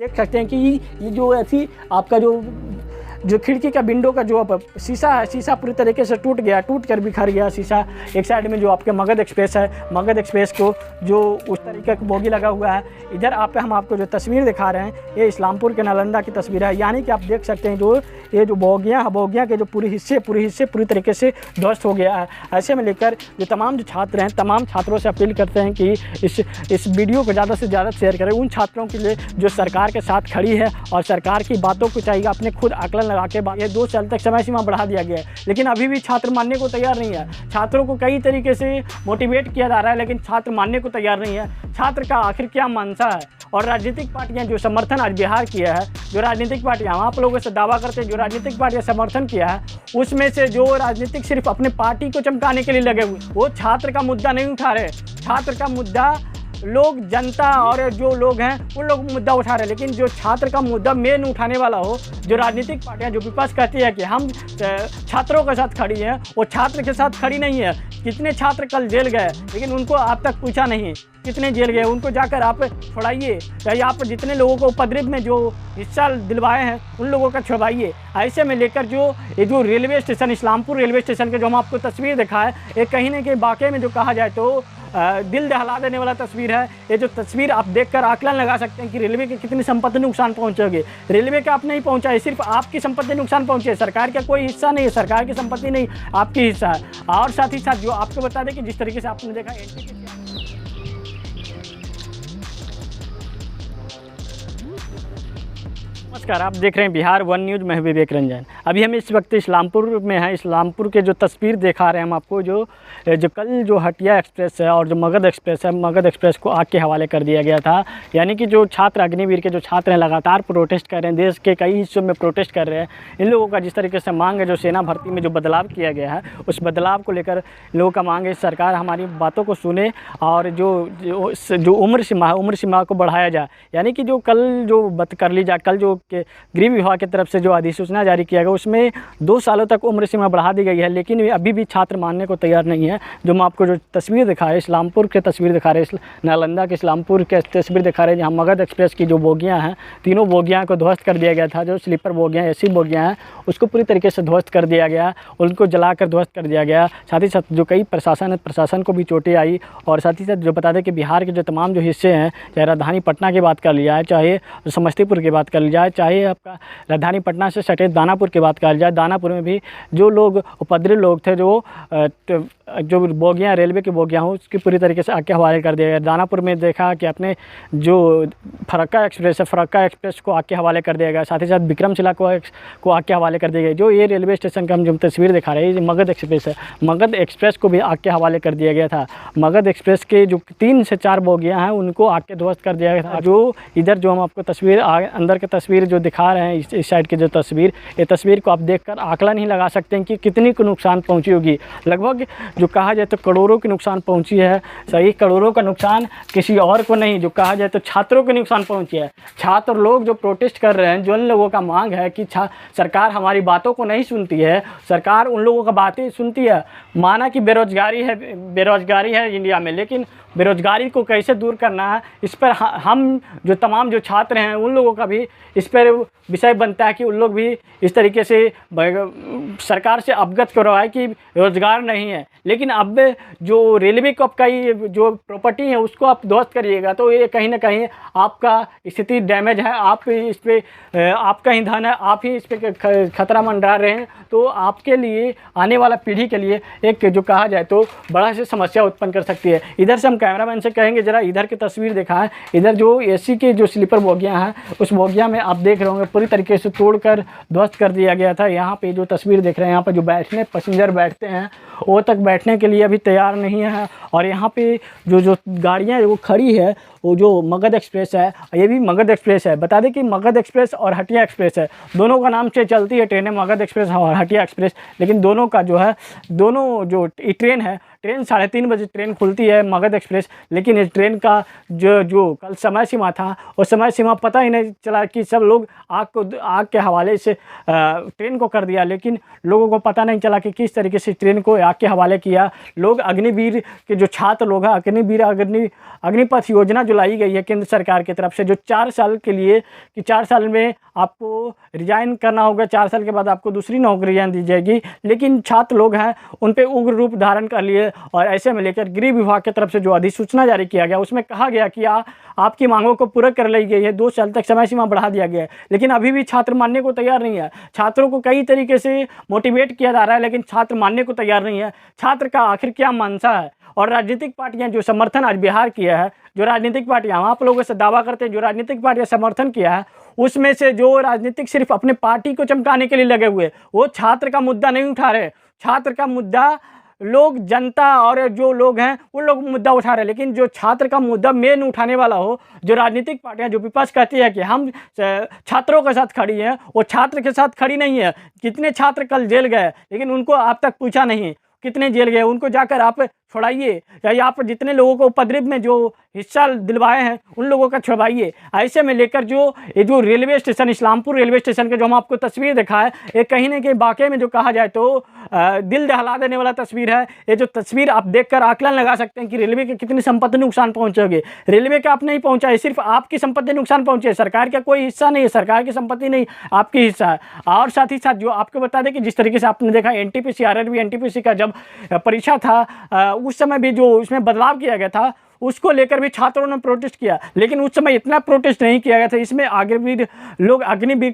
देख सकते हैं कि ये जो ऐसी आपका जो खिड़की का विंडो का जो शीशा है, शीशा पूरी तरीके से टूट गया, टूट कर बिखर गया शीशा। एक साइड में जो आपके मगध एक्सप्रेस है, मगध एक्सप्रेस को जो उस तरीके का बोगी लगा हुआ है। इधर हम आपको जो तस्वीर दिखा रहे हैं, ये इस्लामपुर के नालंदा की तस्वीर है। यानी कि आप देख सकते हैं जो ये जो बोगियाँ के जो पूरे हिस्से पूरी तरीके से ध्वस्त हो गया है। ऐसे में लेकर जो तमाम जो छात्र हैं, तमाम छात्रों से अपील करते हैं कि इस वीडियो को ज़्यादा से ज़्यादा शेयर करें उन छात्रों के लिए जो सरकार के साथ खड़ी है और सरकार की बातों को चाहिए अपने खुद आकलन लगा के। ये 2 साल तक समय सीमा बढ़ा दिया गया है, लेकिन अभी भी छात्र मानने को तैयार नहीं है। छात्रों को कई तरीके से मोटिवेट किया जा रहा है, लेकिन छात्र मानने को तैयार नहीं है। छात्र का आखिर क्या मंशा है? और राजनीतिक पार्टियां जो समर्थन आज बिहार किया है, जो राजनीतिक पार्टियां आप लोगों से दावा करते हैं, जो राजनीतिक पार्टियां समर्थन किया है, उसमें से जो राजनीतिक सिर्फ अपने पार्टी को चमकाने के लिए लगे हुए, वो छात्र का मुद्दा नहीं उठा रहे। छात्र का मुद्दा लोग, जनता और जो लोग हैं उन लोग मुद्दा उठा रहे हैं, लेकिन जो छात्र का मुद्दा मेन उठाने वाला हो, जो राजनीतिक पार्टियां, जो विपक्ष कहती है कि हम छात्रों के साथ खड़ी हैं, वो छात्र के साथ खड़ी नहीं है। कितने छात्र कल जेल गए, लेकिन उनको आप तक पूछा नहीं कितने जेल गए, उनको जाकर आप छुड़ाइए। चाहे आप जितने लोगों को उपद्रव में जो हिस्सा दिलवाए हैं उन लोगों का छुड़वाइए। ऐसे में लेकर ये जो railway station, Islampur railway station के जो हम आपको तस्वीर दिखा है, ये कहीं ना कहीं वाकई में जो कहा जाए तो दिल दहला देने वाला तस्वीर है। ये जो तस्वीर आप देखकर आकलन लगा सकते हैं कि रेलवे के कितनी संपत्ति नुकसान पहुंचोगे। रेलवे का आप नहीं पहुंचा है, सिर्फ आपकी संपत्ति नुकसान पहुंचे है। सरकार का कोई हिस्सा नहीं है, सरकार की संपत्ति नहीं, आपकी हिस्सा है। और साथ ही साथ जो आपको बता दें कि जिस तरीके से आपने देखा नमस्कार, आप देख रहे हैं बिहार वन न्यूज़। मैं विवेक रंजन। अभी हम इस वक्त इस्लामपुर में हैं। इस्लामपुर के जो तस्वीर दिखा रहे हैं हम आपको, जो कल जो हटिया एक्सप्रेस है और जो मगध एक्सप्रेस है, मगध एक्सप्रेस को आग के हवाले कर दिया गया था। यानी कि जो छात्र, अग्निवीर के जो छात्र हैं, लगातार प्रोटेस्ट कर रहे हैं, देश के कई हिस्सों में प्रोटेस्ट कर रहे हैं। इन लोगों का जिस तरीके से मांग है, जो सेना भर्ती में जो बदलाव किया गया है, उस बदलाव को लेकर लोगों का मांग है सरकार हमारी बातों को सुने और जो उम्र सीमा को बढ़ाया जाए। यानी कि जो कल जो बात कर ली जाए, कल जो गृह विभाग की तरफ से जो अधिसूचना जारी किया गया, उसमें 2 सालों तक उम्र सीमा बढ़ा दी गई है, लेकिन अभी भी छात्र मानने को तैयार नहीं है। जो मैं आपको जो तस्वीर दिखा रहे हैं, इस्लामपुर के तस्वीर दिखा रहे हैं, नालंदा के इस्लामपुर के तस्वीर दिखा रहे हैं, जहाँ मगध एक्सप्रेस की जो बोगियाँ हैं, तीनों बोगियाँ को ध्वस्त कर दिया गया था। जो स्लीपर बोगियाँ, एसी बोगियाँ हैं, उसको पूरी तरीके से ध्वस्त कर दिया गया, उनको जलाकर ध्वस्त कर दिया गया। साथ ही साथ जो कई प्रशासन को भी चोटें आई। और साथ ही साथ जो बता दें कि बिहार के जो तमाम जो हिस्से हैं, चाहे राजधानी पटना की बात कर लिया जाए, चाहे समस्तीपुर की बात कर ली जाए, चाहे आपका राजधानी पटना से सटे दानापुर की बात कर जाए, दानापुर में भी जो लोग उपद्रवी लोग थे, जो बोगियाँ, रेलवे की बोगियाँ हों, उसकी पूरी तरीके से आग के हवाले कर दिया गया। दानापुर में देखा कि अपने जो फरक्का एक्सप्रेस है, फरक्का एक्सप्रेस को आग के हवाले कर दिया गया। साथ ही साथ विक्रमशिला को आग के हवाले कर दिया गया। जो ये रेलवे स्टेशन का हम जो तस्वीर दिखा रहे हैं, ये मगध एक्सप्रेस है, मगध एक्सप्रेस को भी आग के हवाले कर दिया गया था। मगध एक्सप्रेस के जो 3 से 4 बोगियाँ हैं, उनको आग के ध्वस्त कर दिया गया था। जो इधर जो हम आपको तस्वीर अंदर की तस्वीर जो दिखा रहे हैं, इस साइड की जो तस्वीर, ये तस्वीर को आप देखकर आकलन ही लगा सकते हैं कि कितनी को नुकसान पहुंची होगी। लगभग जो कहा जाए तो करोड़ों की नुकसान पहुंची है। सही, करोड़ों का नुकसान किसी और को नहीं, जो कहा जाए तो छात्रों को नुकसान पहुंची है। छात्र लोग जो प्रोटेस्ट कर रहे हैं, जो उन लोगों का मांग है कि सरकार हमारी बातों को नहीं सुनती है, सरकार उन लोगों का बातें सुनती है। माना कि बेरोजगारी है इंडिया में, लेकिन बेरोजगारी को कैसे दूर करना है, इस पर हम जो तमाम जो छात्र हैं उन लोगों का भी इस पर विषय बनता है कि उन लोग भी इस तरीके से सरकार से अवगत करवाए कि रोज़गार नहीं है। लेकिन अब जो रेलवे को आपका जो प्रॉपर्टी है उसको आप ध्वस्त करिएगा, तो ये कहीं ना कहीं आपका स्थिति डैमेज है। आप इस पर आपका ही धन है, आप ही इस पर खतरा मंडरा रहे हैं। तो आपके लिए, आने वाला पीढ़ी के लिए एक जो कहा जाए तो बड़ा से समस्या उत्पन्न कर सकती है। इधर से हम कैमरामैन से कहेंगे जरा इधर की तस्वीर दिखाएं। इधर जो एसी के जो स्लीपर बोगियां हैं, उस बोगियां में आप देख रहे होंगे पूरी तरीके से तोड़कर ध्वस्त कर दिया गया था। यहाँ पे जो तस्वीर देख रहे हैं, यहाँ पे जो बैठने पैसेंजर बैठते हैं, वो तक बैठने के लिए अभी तैयार नहीं है। और यहाँ पे जो गाड़ियाँ वो खड़ी है, वो जो मगध एक्सप्रेस है, ये भी मगध एक्सप्रेस है। बता दें कि मगध एक्सप्रेस और हटिया एक्सप्रेस है, दोनों का नाम से चलती है ट्रेनें, मगध एक्सप्रेस और हटिया एक्सप्रेस। लेकिन दोनों का जो है, दोनों जो ट्रेन है, ट्रेन 3:30 बजे ट्रेन खुलती है मगध एक्सप्रेस। लेकिन इस ट्रेन का जो कल समय सीमा था, वो समय सीमा पता ही नहीं चला कि सब लोग आग के हवाले से ट्रेन को कर दिया। लेकिन लोगों को पता नहीं चला कि किस तरीके से ट्रेन को के हवाले किया। लोग अग्निवीर के जो छात्र लोग हैं, अग्निपथ योजना जो लाई गई है केंद्र सरकार की तरफ से, जो 4 साल के लिए कि 4 साल में आपको रिजाइन करना होगा, 4 साल के बाद आपको दूसरी नौकरियां दी जाएगी, लेकिन छात्र लोग हैं उन पे उग्र रूप धारण कर लिए। और ऐसे में लेकर गृह विभाग की तरफ से जो अधिसूचना जारी किया गया उसमें कहा गया कि आपकी मांगों को पूरा कर ली गई है, 2 साल तक समय सीमा बढ़ा दिया गया है, लेकिन अभी भी छात्र मानने को तैयार नहीं है। छात्रों को कई तरीके से मोटिवेट किया जा रहा है, लेकिन छात्र मानने को तैयार नहीं है। छात्र का आखिर क्या मंशा है? और राजनीतिक पार्टियां जो समर्थन आज बिहार किया है, जो राजनीतिक पार्टियां आप लोगों से दावा करते हैं, जो राजनीतिक पार्टियां समर्थन किया है, उसमें से जो राजनीतिक सिर्फ अपने पार्टी को चमकाने के लिए लगे हुए, वो छात्र का मुद्दा नहीं उठा रहे। छात्र का मुद्दा लोग, जनता और जो लोग हैं वो लोग मुद्दा उठा रहे हैं, लेकिन जो छात्र का मुद्दा मेन उठाने वाला हो, जो राजनीतिक पार्टियां, जो विपक्ष कहती है कि हम छात्रों के साथ खड़ी हैं, वो छात्र के साथ खड़ी नहीं है। कितने छात्र कल जेल गए, लेकिन उनको आप तक पूछा नहीं कितने जेल गए, उनको जाकर आप छुड़ाइए, या आप जितने लोगों को उपद्रव में जो हिस्सा दिलवाए हैं उन लोगों का छुड़वाइए। ऐसे में लेकर ये जो railway station, Islampur railway station के जो हम आपको तस्वीर दिखाए, ये कहीं ना कहीं वाकई में जो कहा जाए तो दिल दहला देने वाला तस्वीर है। ये जो तस्वीर आप देखकर आकलन लगा सकते हैं कि रेलवे के कितनी संपत्ति नुकसान पहुंचोगे। रेलवे का आप नहीं पहुंचा है, सिर्फ आपकी संपत्ति नुकसान पहुंचे है, सरकार का कोई हिस्सा नहीं है, सरकार की संपत्ति नहीं, आपकी हिस्सा है। और साथ ही साथ जो आपको बता दें कि जिस तरीके से आपने देखा एनटीपीसी, आरआरबी एनटीपीसी का जब परीक्षा था, उस समय भी जो उसमें बदलाव किया गया था, उसको लेकर भी छात्रों ने प्रोटेस्ट किया, लेकिन उस समय इतना प्रोटेस्ट नहीं किया गया था। इसमें अग्निवीर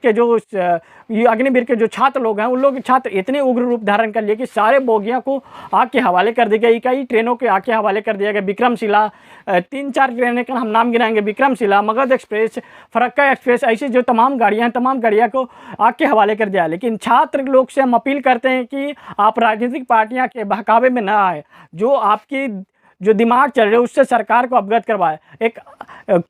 के जो छात्र लोग हैं, उन लोग छात्र इतने उग्र रूप धारण कर लिए कि सारे बोगियों को आग के हवाले कर दिया गया, कई ट्रेनों के आग के हवाले कर दिया गया। विक्रमशिला, 3-4 ट्रेनें का हम नाम गिनाएंगे, विक्रमशिला, मगध एक्सप्रेस, फरक्का एक्सप्रेस, ऐसी जो तमाम गाड़ियाँ को आग के हवाले कर दिया। लेकिन छात्र लोग से हम अपील करते हैं कि आप राजनीतिक पार्टियाँ के बहकावे में न आए, जो आपकी जो दिमाग चल रहे हैं उससे सरकार को अवगत करवाए। एक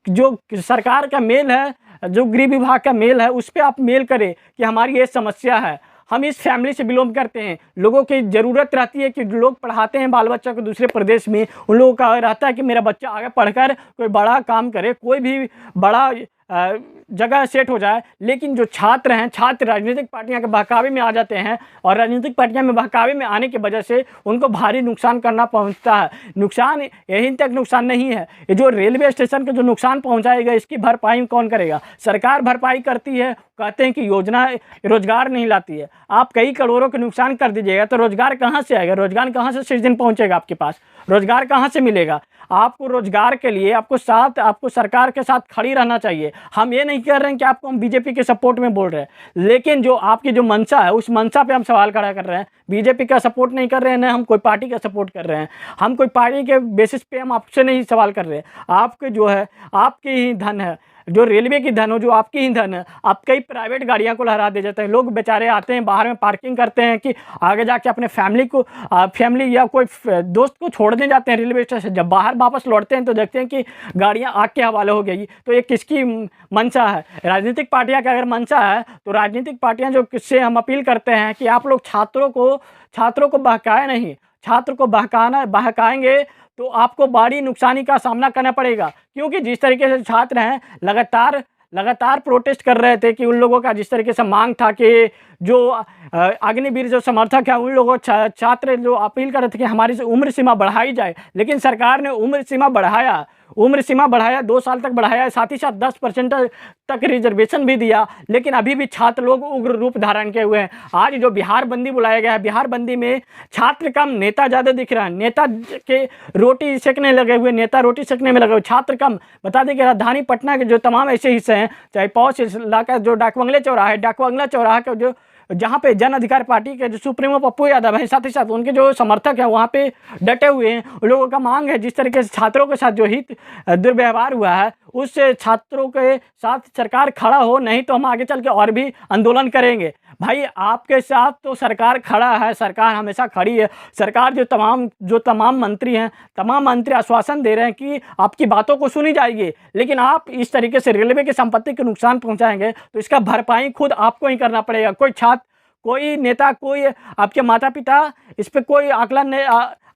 जो सरकार का मेल है, जो गृह विभाग का मेल है, उस पर आप मेल करें कि हमारी ये समस्या है, हम इस फैमिली से बिलोंग करते हैं, लोगों की ज़रूरत रहती है कि लोग पढ़ाते हैं बाल बच्चा को दूसरे प्रदेश में, उन लोगों का रहता है कि मेरा बच्चा आगे पढ़कर कोई बड़ा काम करे, कोई भी बड़ा जगह सेट हो जाए। लेकिन जो छात्र हैं, छात्र राजनीतिक पार्टियां के बहकावे में आ जाते हैं, और राजनीतिक पार्टियां में बहकावे में आने की वजह से उनको भारी नुकसान करना पहुंचता है। नुकसान यहीं तक नुकसान नहीं है, ये जो रेलवे स्टेशन का जो नुकसान पहुंचाएगा, इसकी भरपाई कौन करेगा? सरकार भरपाई करती है, कहते हैं कि योजना रोजगार नहीं लाती है। आप कई करोड़ों का नुकसान कर दीजिएगा तो रोजगार कहाँ से आएगा? रोजगार कहाँ से सृजन पहुंचेगा आपके पास? रोजगार कहाँ से मिलेगा? आपको रोजगार के लिए आपको सरकार के साथ खड़ी रहना चाहिए। हम ये नहीं कह रहे हैं कि आपको हम बीजेपी के सपोर्ट में बोल रहे हैं, लेकिन जो आपकी जो मंशा है, उस मंशा पे हम सवाल खड़ा कर रहे हैं। बीजेपी का सपोर्ट नहीं कर रहे हैं, न हम कोई पार्टी का सपोर्ट कर रहे हैं। हम कोई पार्टी के बेसिस पे हम आपसे नहीं सवाल कर रहे हैं। आपके जो है, आपके ही धन है, जो रेलवे की धन हो, जो आपकी ही धन है, आप कई प्राइवेट गाड़ियां को लहरा दे जाते हैं। लोग बेचारे आते हैं, बाहर में पार्किंग करते हैं कि आगे जाके अपने फैमिली या कोई दोस्त को छोड़ने जाते हैं रेलवे स्टेशन। जब बाहर वापस लौटते हैं तो देखते हैं कि गाड़ियां आग के हवाले हो गई। तो ये किसकी मंशा है? राजनीतिक पार्टियां का अगर मंशा है तो राजनीतिक पार्टियां जो किससे हम अपील करते हैं कि आप लोग छात्रों को बहकाए नहीं। छात्र को बहकाएंगे तो आपको बड़ी नुकसानी का सामना करना पड़ेगा, क्योंकि जिस तरीके से छात्र हैं लगातार प्रोटेस्ट कर रहे थे कि उन लोगों का जिस तरीके से मांग था कि जो अग्निवीर जो समर्थक है, उन लोगों छात्र जो अपील कर रहे थे कि हमारी उम्र सीमा बढ़ाई जाए, लेकिन सरकार ने उम्र सीमा बढ़ाया 2 साल तक बढ़ाया, साथ ही साथ 10% तक रिजर्वेशन भी दिया, लेकिन अभी भी छात्र लोग उग्र रूप धारण किए हुए हैं। आज जो बिहार बंदी बुलाया गया है, बिहार बंदी में छात्र कम, नेता ज़्यादा दिख रहा है। नेता के रोटी सेकने लगे हुए, नेता रोटी सेकने में लगे हुए, छात्र कम। बता दें कि राजधानी पटना के जो तमाम ऐसे हिस्से हैं, चाहे पौष इलाका, जो डाकबंगला चौराहा का जो जहाँ पे जन अधिकार पार्टी के जो सुप्रीमो पप्पू यादव हैं, साथ ही साथ उनके जो समर्थक हैं वहाँ पे डटे हुए हैं। उन लोगों का मांग है जिस तरीके से छात्रों के साथ जो हित दुर्व्यवहार हुआ है, उससे छात्रों के साथ सरकार खड़ा हो, नहीं तो हम आगे चल के और भी आंदोलन करेंगे। भाई आपके साथ तो सरकार खड़ा है, सरकार हमेशा खड़ी है। सरकार जो तमाम मंत्री हैं, तमाम मंत्री आश्वासन दे रहे हैं कि आपकी बातों को सुनी जाएगी, लेकिन आप इस तरीके से रेलवे की संपत्ति को नुकसान पहुंचाएंगे तो इसका भरपाई खुद आपको ही करना पड़ेगा। कोई नेता, कोई आपके माता पिता इस पर कोई आकलन नहीं,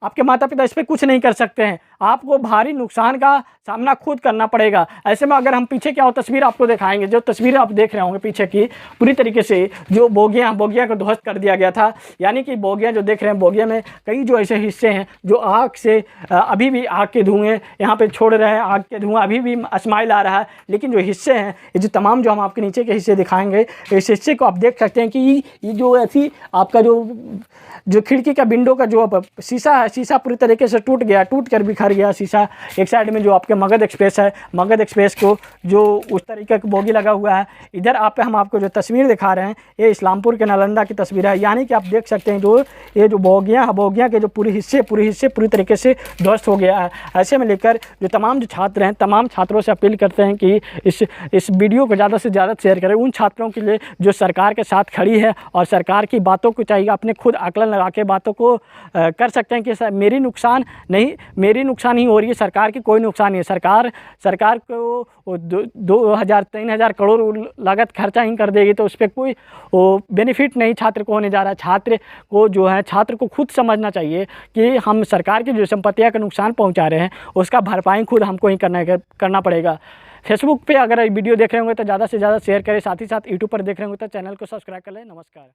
आपके माता पिता इस पर कुछ नहीं कर सकते हैं, आपको भारी नुकसान का सामना खुद करना पड़ेगा। ऐसे में अगर हम पीछे क्या हो तस्वीर आपको दिखाएंगे, जो तस्वीर आप देख रहे होंगे पीछे की, पूरी तरीके से जो बोगियाँ को ध्वस्त कर दिया गया था। यानी कि बोगियाँ जो देख रहे हैं, बोगियाँ में कई जो ऐसे हिस्से हैं जो आग से अभी भी आग के धुएँ यहाँ पे छोड़ रहे हैं, आग के धुआं अभी भी स्माइल आ रहा है। लेकिन जो हिस्से हैं, ये जो तमाम जो हम आपके नीचे के हिस्से दिखाएंगे, इस हिस्से को आप देख सकते हैं कि ये जो ऐसी आपका जो खिड़की का विंडो का जो शीशा है, शीशा पूरी तरीके से टूट गया, टूट कर बिखर गया शीशा। एक साइड में जो आपके मगध एक्सप्रेस है, मगध एक्सप्रेस को जो उस तरीके का बोगी लगा हुआ है। इधर हम आपको जो तस्वीर दिखा रहे हैं, ये इस्लामपुर के नालंदा की तस्वीर है। यानी कि आप देख सकते हैं जो ये जो बोगियाँ के जो पूरे हिस्से पूरी तरीके से ध्वस्त हो गया है। ऐसे में लेकर जो तमाम जो छात्र हैं, तमाम छात्रों से अपील करते हैं कि इस वीडियो को ज़्यादा से ज़्यादा शेयर करें उन छात्रों के लिए जो सरकार के साथ खड़ी है और सरकार की बातों को चाहिए अपने खुद आकलन लगा के बातों को कर सकते हैं कि मेरी नुकसान ही हो रही है, सरकार की कोई नुकसान नहीं है। सरकार को 2,000-3,000 करोड़ लागत खर्चा ही कर देगी, तो उस पर कोई बेनिफिट नहीं छात्र को होने जा रहा है। छात्र को खुद समझना चाहिए कि हम सरकार की जो संपत्तियां का नुकसान पहुंचा रहे हैं उसका भरपाई खुद हमको ही करना पड़ेगा। फेसबुक पे अगर वीडियो देख रहे होंगे तो ज़्यादा से ज़्यादा शेयर करें, साथ ही साथ यूट्यूब पर देख रहे होंगे तो चैनल को सब्सक्राइब कर लें। नमस्कार।